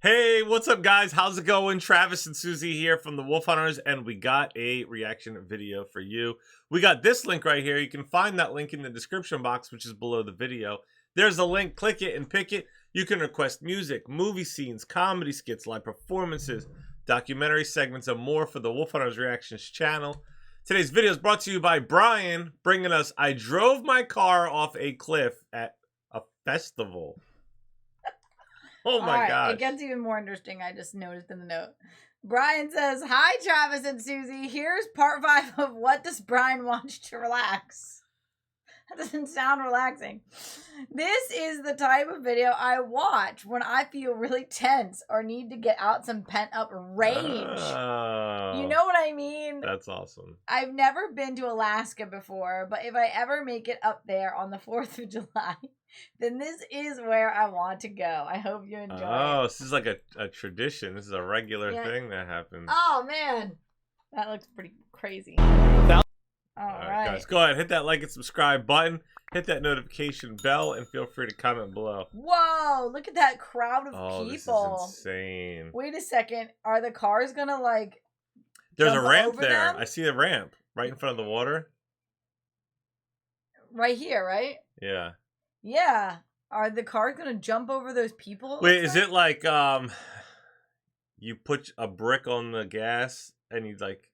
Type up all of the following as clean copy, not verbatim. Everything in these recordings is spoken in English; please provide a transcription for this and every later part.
Hey, what's up, guys? How's it going? Travis and Susie here from the Wolf Hunters, and we got a reaction video for you. We got this link right here. You can find that link in the description box, which is below the video. There's a link. Click it and pick it. You can request music, movie scenes, comedy skits, live performances, documentary segments, and more for the Wolf Hunterz Reactions channel. Today's video is brought to you by Brian, bringing us I drove my car off a cliff at a festival. Oh my gosh. It gets even more interesting. I just noticed in the note. Brian says, "Hi, Travis and Susie. Here's part 5 of what does Brian watch to relax?" That doesn't sound relaxing. This is the type of video I watch when I feel really tense or need to get out some pent-up rage. Oh, you know what I mean? That's awesome. I've never been to Alaska before, but if I ever make it up there on the 4th of July, then this is where I want to go. I hope you enjoy it. Oh, this is like a tradition. This is a regular thing that happens. Oh, man. That looks pretty crazy. All right, guys, go ahead. Hit that like and subscribe button. Hit that notification bell, and feel free to comment below. Whoa, look at that crowd of people. This is insane. Wait a second. Are the cars going to, like, There's a ramp there. them? I see a ramp right in front of the water. Right here, right? Yeah. Yeah. Are the cars going to jump over those people? Wait, is it like you put a brick on the gas and you like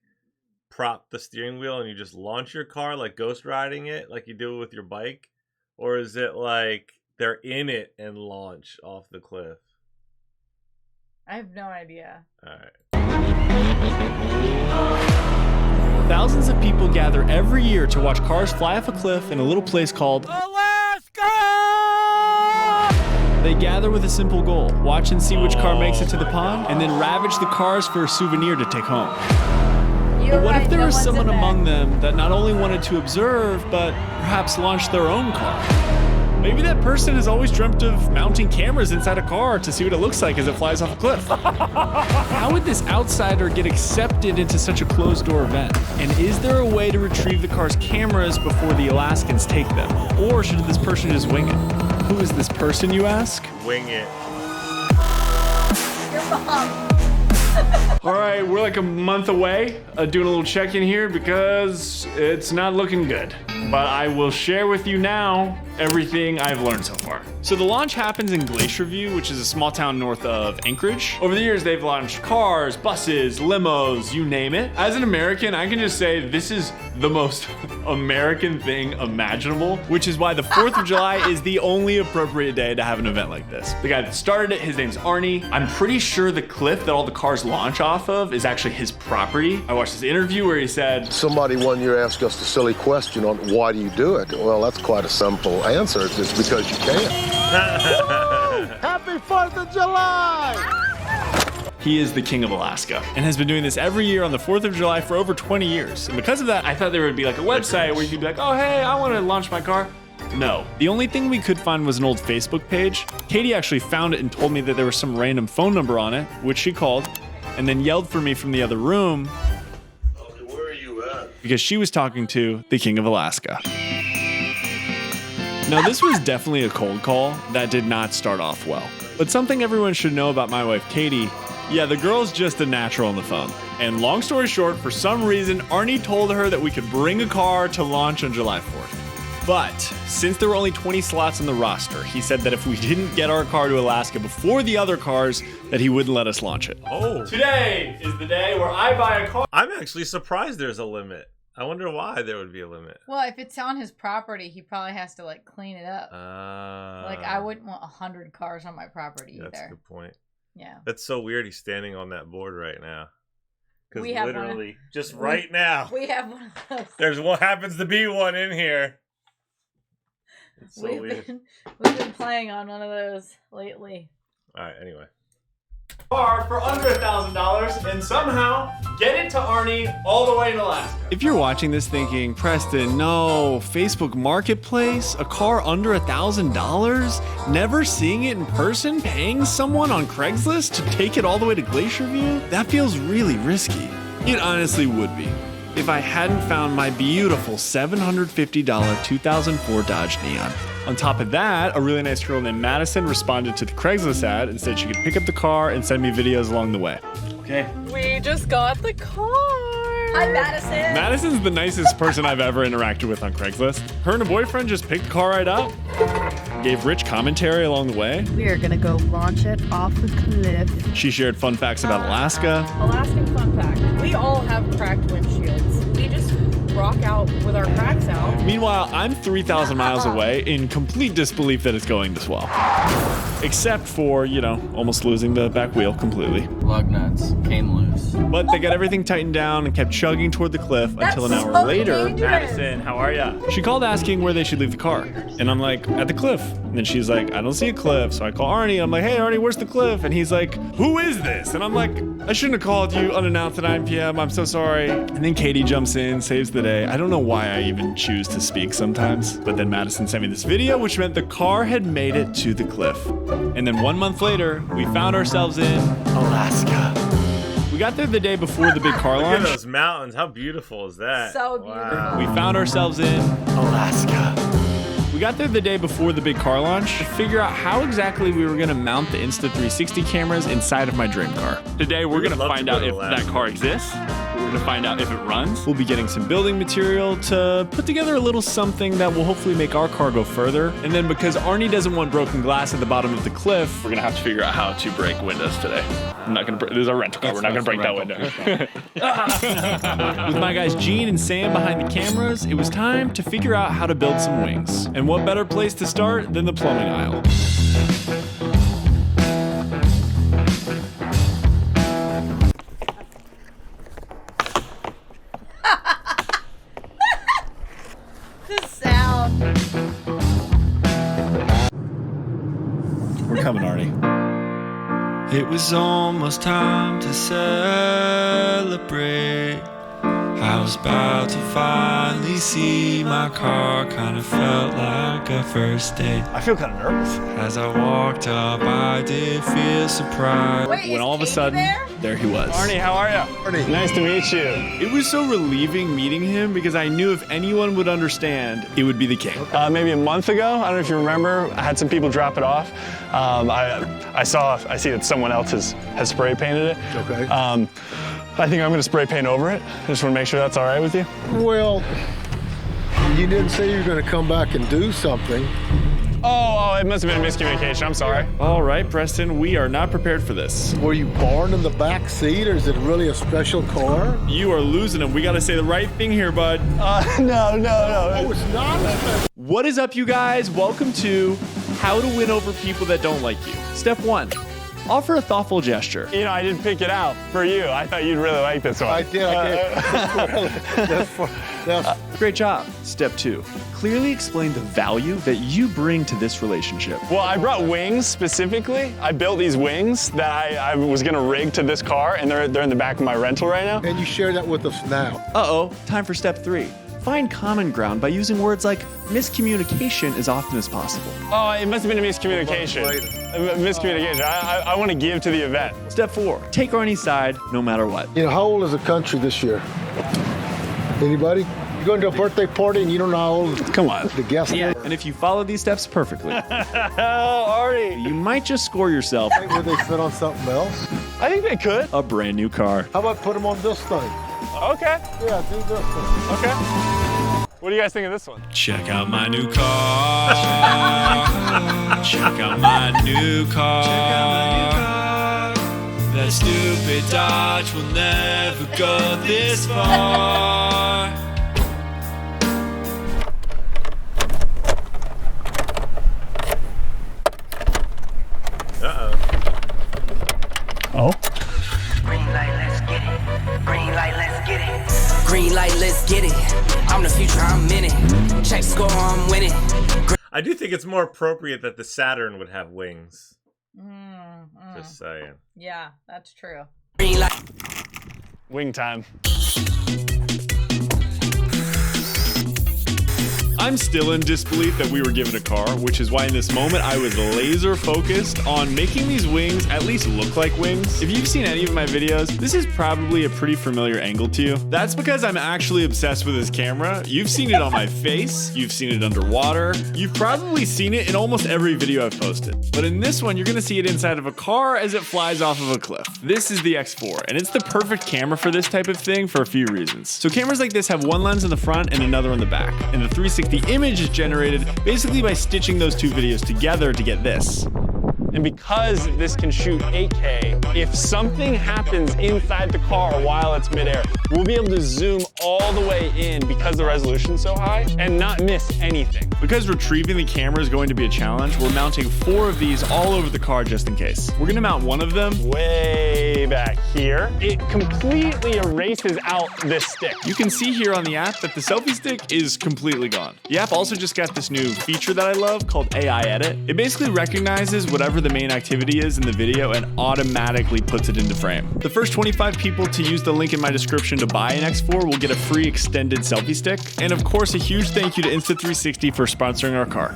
prop the steering wheel and you just launch your car like ghost riding it like you do with your bike? Or is it like they're in it and launch off the cliff? I have no idea. All right. Thousands of people gather every year to watch cars fly off a cliff in a little place called Alaska! They gather with a simple goal: watch and see which car makes it to the pond, and then ravage the cars for a souvenir to take home. But what if there was someone among them that not only wanted to observe, but perhaps launch their own car? Maybe that person has always dreamt of mounting cameras inside a car to see what it looks like as it flies off a cliff. How would this outsider get accepted into such a closed-door event? And is there a way to retrieve the car's cameras before the Alaskans take them? Or should this person just wing it? Who is this person, you ask? Wing it. Your mom. All right, we're like a month away doing a little check-in here because it's not looking good. But I will share with you now everything I've learned so far. So the launch happens in Glacier View, which is a small town north of Anchorage. Over the years, they've launched cars, buses, limos, you name it. As an American, I can just say this is the most American thing imaginable, which is why the 4th of July is the only appropriate day to have an event like this. The guy that started it, his name's Arnie. I'm pretty sure the cliff that all the cars launch off of is actually his property. I watched this interview where he said, somebody one year asked us a silly question on why do you do it? Well, that's quite a simple answer. It's just because you can. Happy 4th of July! he is the king of Alaska and has been doing this every year on the 4th of July for over 20 years. And because of that, I thought there would be like a website where you could be like, oh, hey, I want to launch my car. No. The only thing we could find was an old Facebook page. Katie actually found it and told me that there was some random phone number on it, which she called, and then yelled for me from the other room. Okay, where are you at? Because she was talking to the king of Alaska. Now, this was definitely a cold call that did not start off well. But something everyone should know about my wife, Katie, yeah, the girl's just a natural on the phone. And long story short, for some reason, Arnie told her that we could bring a car to launch on July 4th. But since there were only 20 slots on the roster, he said that if we didn't get our car to Alaska before the other cars, that he wouldn't let us launch it. Oh. Today is the day where I buy a car. I'm actually surprised there's a limit. I wonder why there would be a limit. Well, if it's on his property, he probably has to, like, clean it up. Like, I wouldn't want 100 cars on my property either. That's a good point. Yeah. That's so weird he's standing on that board right now. Because literally, just we right now, we have one of those. there's one, happens to be one in here. It's so weird. We've been playing on one of those lately. Alright, anyway. Car for under $1,000 and somehow get it to Arnie all the way in Alaska. If you're watching this thinking, Preston, no, Facebook Marketplace, a car under $1,000, never seeing it in person, paying someone on Craigslist to take it all the way to Glacier View, that feels really risky. It honestly would be, if I hadn't found my beautiful $750 2004 Dodge Neon. On top of that, a really nice girl named Madison responded to the Craigslist ad and said she could pick up the car and send me videos along the way. Okay. We just got the car. Hi, Madison. Madison's the nicest person I've ever interacted with on Craigslist. Her and her boyfriend just picked the car right up, gave rich commentary along the way. We are gonna go launch it off the cliff. She shared fun facts about Alaska. Alaskan fun fact. We all have cracked windshields. We just rock out with our cracks out. Meanwhile, I'm 3,000 miles away in complete disbelief that it's going this well. Except for, you know, almost losing the back wheel completely. Lug nuts came loose. But they got everything tightened down and kept chugging toward the cliff until an hour later. Madison, how are ya? She called asking where they should leave the car. And I'm like, at the cliff. And then she's like, I don't see a cliff. So I call Arnie. I'm like, hey, Arnie, where's the cliff? And he's like, who is this? And I'm like, I shouldn't have called you unannounced at 9 p.m. I'm so sorry. And then Katie jumps in, saves the day. I don't know why I even choose to speak sometimes. But then Madison sent me this video, which meant the car had made it to the cliff. And then 1 month later, we found ourselves in Alaska. We got there the day before the big car Look launch. at those mountains. How beautiful is that? So beautiful. Wow. We found ourselves in Alaska. We got there the day before the big car launch to figure out how exactly we were gonna mount the Insta360 cameras inside of my dream car. Today, we're gonna love to find go out to if Alaska. that car exists. We're gonna find out if it runs. We'll be getting some building material to put together a little something that will hopefully make our car go further. And then because Arnie doesn't want broken glass at the bottom of the cliff, we're gonna have to figure out how to break windows today. I'm not gonna break, this is a rental car, we're not gonna break that window. With my guys Gene and Sam behind the cameras, it was time to figure out how to build some wings. And what better place to start than the plumbing aisle? The sound. We're coming, Arnie. It was almost time to celebrate. I was about to finally see my car, kinda felt like a first date. I feel kind of nervous. As I walked up, I did feel surprised. Wait, When is all of a Katie sudden, there? he was. Arnie, how are you? Arnie. Nice to meet you. It was so relieving meeting him because I knew if anyone would understand, it would be the king. Maybe a month ago, I don't know if you remember, I had some people drop it off. I see that someone else has spray painted it. Okay. I think I'm gonna spray paint over it. I just wanna make sure that's all right with you. Well, you didn't say you were going to come back and do something. Oh, it must have been a miscommunication, I'm sorry. All right, Preston, we are not prepared for this. Were you born in the back seat, or is it really a special car? You are losing him. We got to say the right thing here, bud. No. Oh, it's not a special. What is up, you guys? Welcome to How to Win Over People That Don't Like You. Step 1, offer a thoughtful gesture. You know, I didn't pick it out for you. I thought you'd really like this one. I did. That's Great job. Step 2, clearly explain the value that you bring to this relationship. Well, I brought wings specifically. I built these wings that I was gonna rig to this car, and they're in the back of my rental right now. and you share that with us now. Uh-oh, time for step 3. Find common ground by using words like miscommunication as often as possible. Oh, it must have been a miscommunication. A miscommunication. I want to give to the event. Step 4, take Arnie's side no matter what. You know, how old is the country this year? Anybody? You're going to a birthday party and you don't know how old Come on. the guests are? And if you follow these steps perfectly, Artie. you might just score yourself Would they fit on something else? I think they could. a brand new car. How about put them on this thing? Okay. Yeah, do this thing. Okay. What do you guys think of this one? Check out my new car. Check out my new car. That stupid Dodge will never go this far. Oh? Green light, let's get it. Green light, let's get it. Green light, let's get it. I'm the future, I'm in it. Check score, I'm winning. I do think it's more appropriate that the Saturn would have wings. Just saying. Yeah, that's true. Green light. Wing time. I'm still in disbelief that we were given a car, which is why in this moment I was laser focused on making these wings at least look like wings. If you've seen any of my videos, this is probably a pretty familiar angle to you. That's because I'm actually obsessed with this camera. You've seen it on my face, you've seen it underwater, you've probably seen it in almost every video I've posted. But in this one, you're gonna see it inside of a car as it flies off of a cliff. This is the X4, and it's the perfect camera for this type of thing for a few reasons. So cameras like this have one lens in the front and another on the back, and the 360 image is generated basically by stitching those two videos together to get this. And because this can shoot 8K, if something happens inside the car while it's midair, we'll be able to zoom all the way in because the resolution's so high and not miss anything. Because retrieving the camera is going to be a challenge, we're mounting 4 of these all over the car just in case. We're gonna mount one of them way back here. It completely erases out this stick. You can see here on the app that the selfie stick is completely gone. The app also just got this new feature that I love called AI Edit. It basically recognizes whatever the main activity is in the video and automatically puts it into frame. The first 25 people to use the link in my description to buy an X4 will get a free extended selfie stick. And of course, a huge thank you to Insta360 for sponsoring our car.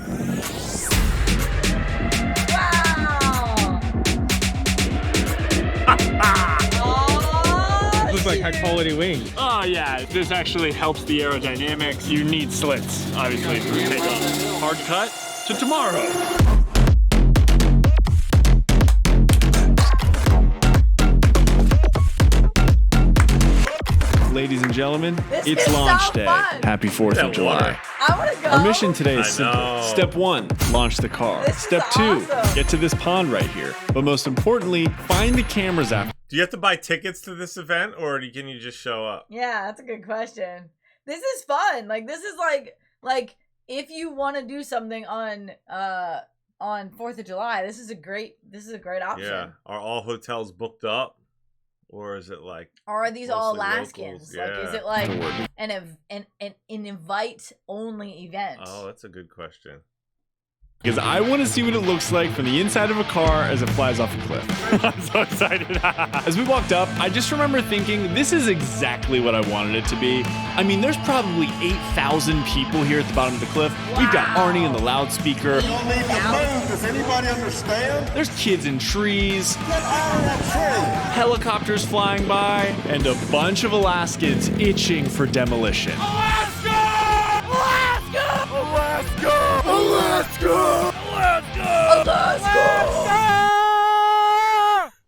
Looks like high quality wings. Oh yeah, this actually helps the aerodynamics. You need slits, obviously, for takeoff. Hard cut to tomorrow. Ladies and gentlemen, it's launch day. Happy 4th of July. I want to go. Our mission today is simple. Step 1, launch the car. Step 2, get to this pond right here. But most importantly, find the cameras after. Do you have to buy tickets to this event, or can you just show up? Yeah, that's a good question. This is fun. Like, this is like if you want to do something on 4th of July, this is a great option. Yeah. Are all hotels booked up? Or is it like? Or are these all Alaskans? Yeah. Like, is it like an invite only event? Oh, that's a good question. Because I want to see what it looks like from the inside of a car as it flies off a cliff. I'm so excited. As we walked up, I just remember thinking, this is exactly what I wanted it to be. I mean, there's probably 8,000 people here at the bottom of the cliff. Wow. We've got Arnie in the loudspeaker. You don't need to move. Does anybody understand? There's kids in trees. Get out of that tree. Helicopters flying by. And a bunch of Alaskans itching for demolition. Alaska! Alaska! Alaska! Alaska! Alaska! Alaska!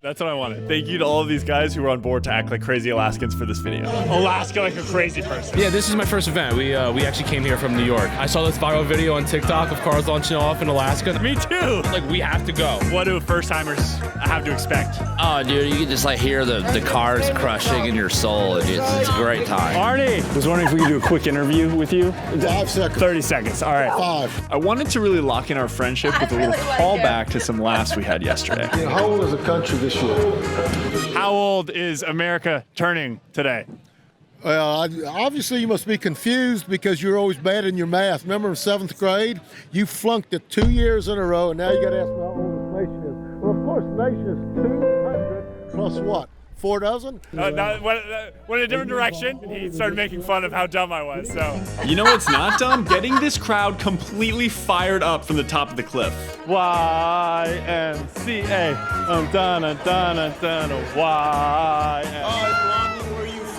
That's what I wanted. Thank you to all of these guys who were on board to act like crazy Alaskans for this video. Alaska like a crazy person. Yeah, this is my first event. We actually came here from New York. I saw this viral video on TikTok of cars launching off in Alaska. Me too. Like, we have to go. What do first timers have to expect? Oh, dude, you can just like hear the cars crushing in your soul. It's a great time. Arnie! I was wondering if we could do a quick interview with you. 5 seconds. 30 seconds, all right. 5. I wanted to really lock in our friendship with a little callback to some laughs we had yesterday. How old is the country this year? How old is America turning today? Well, obviously you must be confused because you're always bad in your math. Remember in 7th grade? You flunked it 2 years in a row, and now you got to ask me how old the nation is. Well, of course, the nation is 200 plus what? 4 dozen? Went a different direction. He started making fun of how dumb I was, so. You know what's not dumb? Getting this crowd completely fired up from the top of the cliff. YMCA.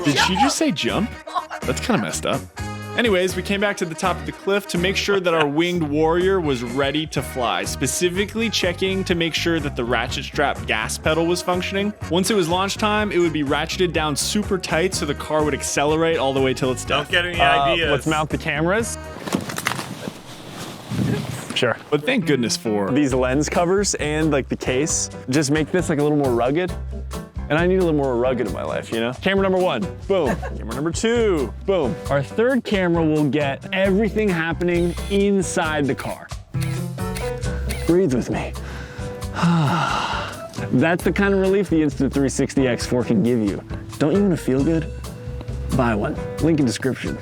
Did she just say jump? That's kind of messed up. Anyways, we came back to the top of the cliff to make sure that our winged warrior was ready to fly, specifically checking to make sure that the ratchet strap gas pedal was functioning. Once it was launch time, it would be ratcheted down super tight so the car would accelerate all the way till it's done. Don't get any ideas. Let's mount the cameras. Sure. But thank goodness for these lens covers and like the case just make this like a little more rugged. And I need a little more rugged in my life, you know? Camera number 1, boom. Camera number 2, boom. Our third camera will get everything happening inside the car. Breathe with me. That's the kind of relief the Insta360 X4 can give you. Don't you want to feel good? Buy one. Link in description.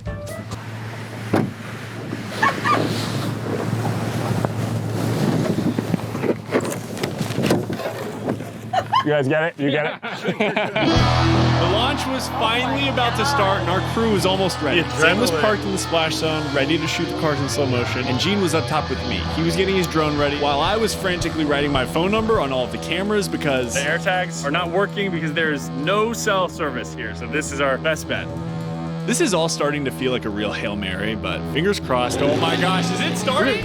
You guys get it? You get it? The launch was finally about to start, and our crew was almost ready. Sam was parked in the splash zone, ready to shoot the cars in slow motion, and Gene was up top with me. He was getting his drone ready, while I was frantically writing my phone number on all of the cameras because the air tags are not working because there's no cell service here, so this is our best bet. This is all starting to feel like a real Hail Mary, but fingers crossed. Oh my gosh, is it starting?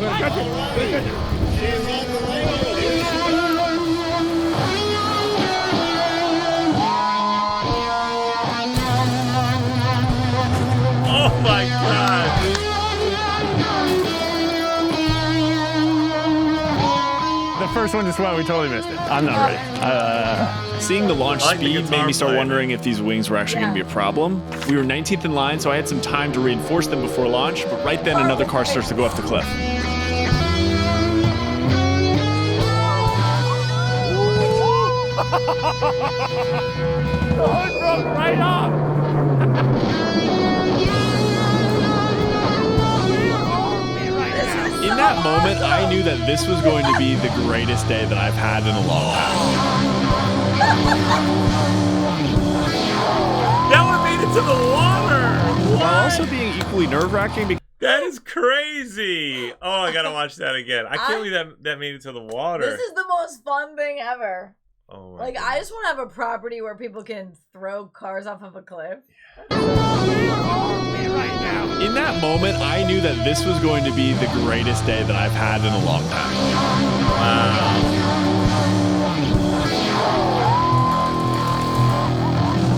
Oh my God. The first one just went, we totally missed it. I'm not ready. Seeing the launch speed made me start wondering if these wings were actually going to be a problem. We were 19th in line, so I had some time to reinforce them before launch, but right then another car starts to go off the cliff. The hood broke right off. In that moment, I knew that this was going to be the greatest day that I've had in a long time. That one made it to the water. While also being equally nerve-wracking. That is crazy. Oh, I gotta watch that again. I can't believe that made it to the water. This is the most fun thing ever. Oh my Like, God. I just want to have a property where people can throw cars off of a cliff. In that moment, I knew that this was going to be the greatest day that I've had in a long time. Wow.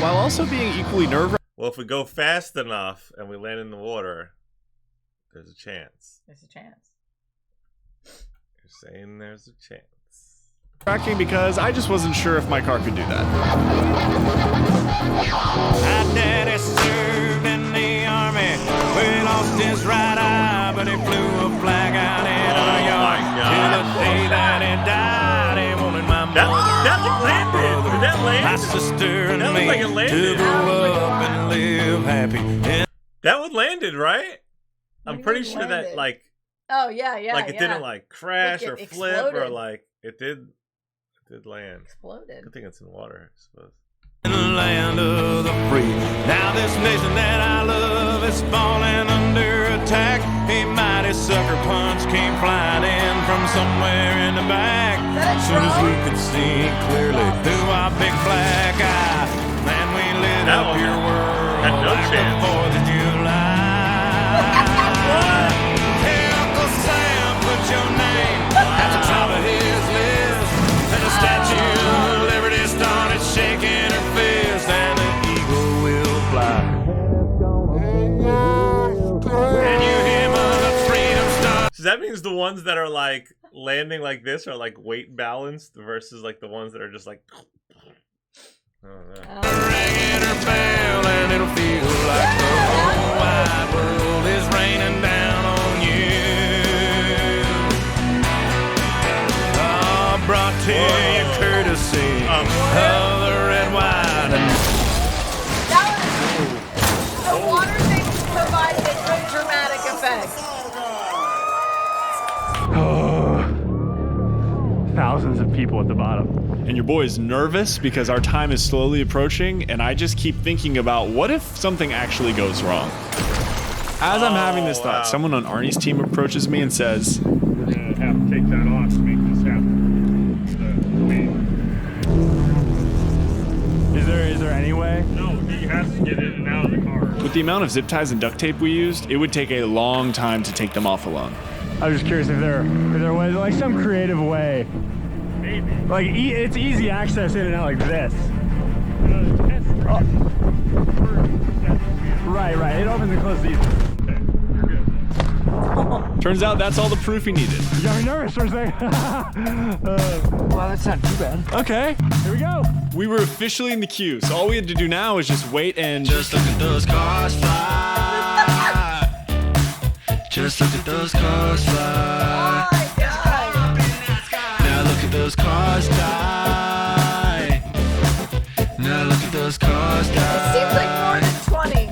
While also being equally nerve-wracking. Well, if we go fast enough and we land in the water, there's a chance. There's a chance. You're saying there's a chance. Because I just wasn't sure if my car could do that. My daddy served in the army. We lost his right eye, but he flew a flag out in our yard. Till the day that he died, he wanted my mother, that landed. Did that land? my sister, and That me looked like it landed. to grow up and live happy. That one landed, right? I'm pretty sure that landed? like Oh, yeah, yeah, it didn't like crash Like, or it flip or exploded. like it did land. Exploded. Good thing it's in water, I suppose. In the land of the free. Now this nation that I love is falling under attack. A mighty sucker punch came flying in from somewhere in the back. Soon as we could see clearly through our big black eye, man, we lit up your world like the 4th of July. Hey, Uncle Sam, put your name at the top of his list. And the Statue of Liberty started shaking her fist, and the eagle will fly. And you hear Mother Freedom start. So that means the ones that are like landing like this are like weight balanced versus like the ones that are just like. Ringing her bell, and it'll feel like the whole wide world is raining down on you. Brought to you courtesy of the red, white, and The water thing provided a good dramatic effect. Thousands of people at the bottom. And your boy is nervous because our time is slowly approaching, and I just keep thinking about what if something actually goes wrong. As I'm having this thought, someone on Arnie's team approaches me and says, "We're gonna have to take that off to make this happen." Is there any way? No, he has to get in and out of the car. With the amount of zip ties and duct tape we used, it would take a long time to take them off alone. I was just curious if there was like some creative way. Maybe. Like it's easy access in and out like this. Right. It opens and closes easy. Turns out that's all the proof he needed. You got me nervous for a second. Well, that's not too bad. Okay, here we go. We were officially in the queue, so all we had to do now is just wait and just look at those cars fly. Just look at those cars fly. Oh my God. Now look at those cars die. Now look at those cars die. It seems like more than 20.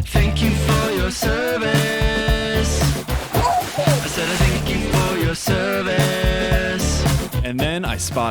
Thank you for your service. I said I thank you for your service. And then I spotted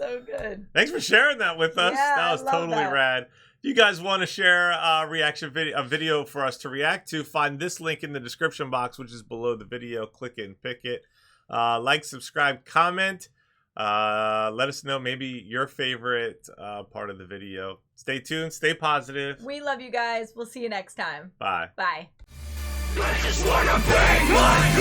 So good. Thanks for sharing that with us. Yeah, That was I love totally that. rad. If you guys want to share a video for us to react to, find this link in the description box, which is below the video. Click it and pick it. Like, subscribe, comment. Let us know maybe your favorite part of the video. Stay tuned. Stay positive. We love you guys. We'll see you next time. Bye. Bye. I just wanna bang my